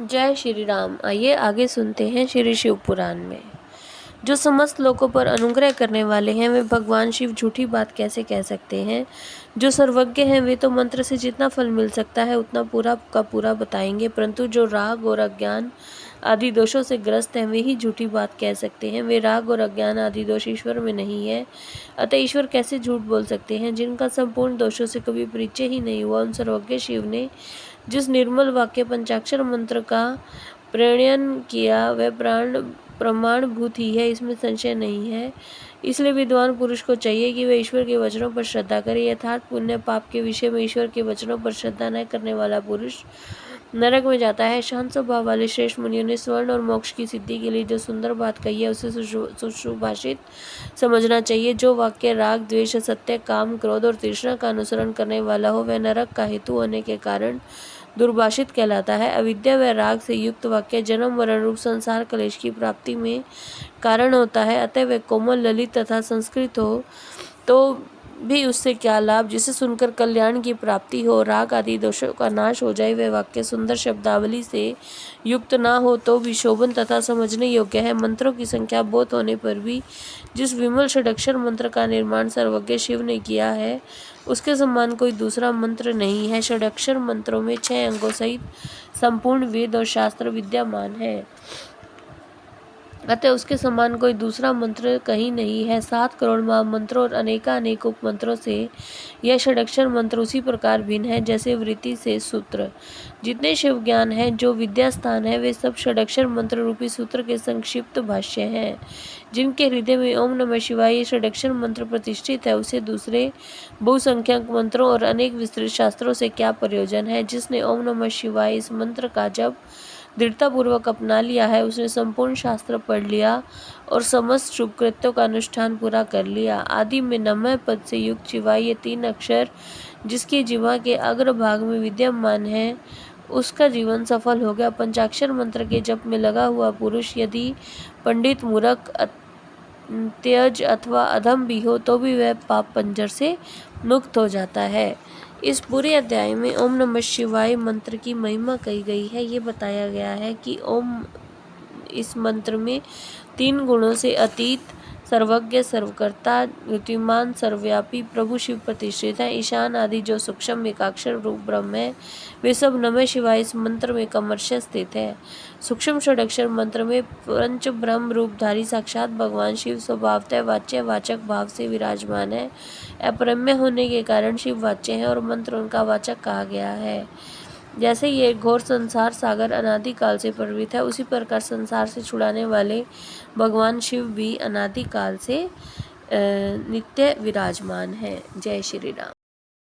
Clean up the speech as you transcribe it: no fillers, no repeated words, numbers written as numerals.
जय श्री राम। आइए आगे सुनते हैं श्री शिव पुराण में। जो समस्त लोगों पर अनुग्रह करने वाले हैं वे भगवान शिव झूठी बात कैसे कह सकते हैं। जो सर्वज्ञ हैं वे तो मंत्र से जितना फल मिल सकता है उतना पूरा का पूरा बताएंगे, परंतु जो राग और अज्ञान आदि दोषों से ग्रस्त हैं वे ही झूठी बात कह सकते हैं। वे राग और अज्ञान आदि दोष ईश्वर में नहीं है, अतः ईश्वर कैसे झूठ बोल सकते हैं। जिनका संपूर्ण दोषों से कभी परिचय ही नहीं हुआ उन सर्वज्ञ शिव ने जिस निर्मल वाक्य पंचाक्षर मंत्र का प्रणयन किया वह प्रमाणभूत ही है, इसमें संशय नहीं है। इसलिए विद्वान पुरुष को चाहिए कि वह ईश्वर के वचनों पर श्रद्धा करे। यथार्थ पुण्य पाप के विषय में ईश्वर के वचनों पर श्रद्धा न करने वाला पुरुष नरक में जाता है। शांत स्वभाव वाले श्रेष्ठ मुनियों ने स्वर्ण और मोक्ष की सिद्धि के लिए जो सुंदर बात कही है उसे सुभाषित समझना चाहिए। जो वाक्य राग द्वेष सत्य काम क्रोध और तृष्णा का अनुसरण करने वाला हो वह नरक का हेतु होने के कारण दुर्भाषित कहलाता है। अविद्या व राग से युक्त वाक्य जन्म मरण रूप संसार कलेश की प्राप्ति में कारण होता है, अतः वह कोमल ललित तथा संस्कृत हो तो भी उससे क्या लाभ। जिसे सुनकर कल्याण की प्राप्ति हो, राग आदि दोषों का नाश हो जाए, वह वाक्य सुंदर शब्दावली से युक्त ना हो तो भी शोभन तथा समझने योग्य है। मंत्रों की संख्या बहुत होने पर भी जिस विमल षडक्षर मंत्र का निर्माण सर्वज्ञ शिव ने किया है उसके समान कोई दूसरा मंत्र नहीं है। षडक्षर मंत्रों में 6 अंगों सहित संपूर्ण वेद और शास्त्र विद्यमान है, अतः उसके समान कोई दूसरा मंत्र कहीं नहीं है। 7 करोड़ महामंत्रों और अनेकानेक उपमंत्रों से यह षडक्षर मंत्र उसी प्रकार भिन्न है जैसे वृत्ति से सूत्र। जितने शिव ज्ञान है जो विद्या स्थान है वे सब षडक्षर मंत्र रूपी सूत्र के संक्षिप्त भाष्य हैं। जिनके हृदय में ओम नमः शिवाय ये षडक्षर मंत्र प्रतिष्ठित है उसे दूसरे बहुसंख्यक मंत्रों और अनेक विस्तृत शास्त्रों से क्या प्रयोजन है। जिसने ओम नमः शिवाय इस मंत्र का जब दृढ़तापूर्वक अपना लिया है उसने संपूर्ण शास्त्र पढ़ लिया और समस्त शुभ कृत्यों का अनुष्ठान पूरा कर लिया। आदि में नमः पद से युक्त शिवाय ये 3 अक्षर जिसकी जिह्वा के अग्र भाग में विद्यमान है उसका जीवन सफल हो गया। पंचाक्षर मंत्र के जप में लगा हुआ पुरुष यदि पंडित मूर्ख त्यज अथवा अधम भी हो तो भी वह पाप पंजर से मुक्त हो जाता है। इस पूरे अध्याय में ओम नमः शिवाय मंत्र की महिमा कही गई है। ये बताया गया है कि ओम इस मंत्र में 3 गुणों से अतीत सर्वज्ञ सर्वकर्ता ऋतिमान सर्वव्यापी प्रभु शिव प्रतिष्ठित है। ईशान आदि जो सूक्ष्म एकाक्षर रूप ब्रह्म है वे सब नमः शिवाय इस मंत्र में कमर्श स्थित है। सूक्ष्म षडक्षर मंत्र में पंच ब्रह्म रूपधारी साक्षात भगवान शिव स्वभावतः वाच्य वाचक भाव से विराजमान है। अपरम्य होने के कारण शिव वाच्य है और मंत्र उनका वाचक कहा गया है। जैसे ये घोर संसार सागर अनादि काल से प्रवृत्त है उसी प्रकार संसार से छुड़ाने वाले भगवान शिव भी अनादि काल से नित्य विराजमान है। जय श्री राम।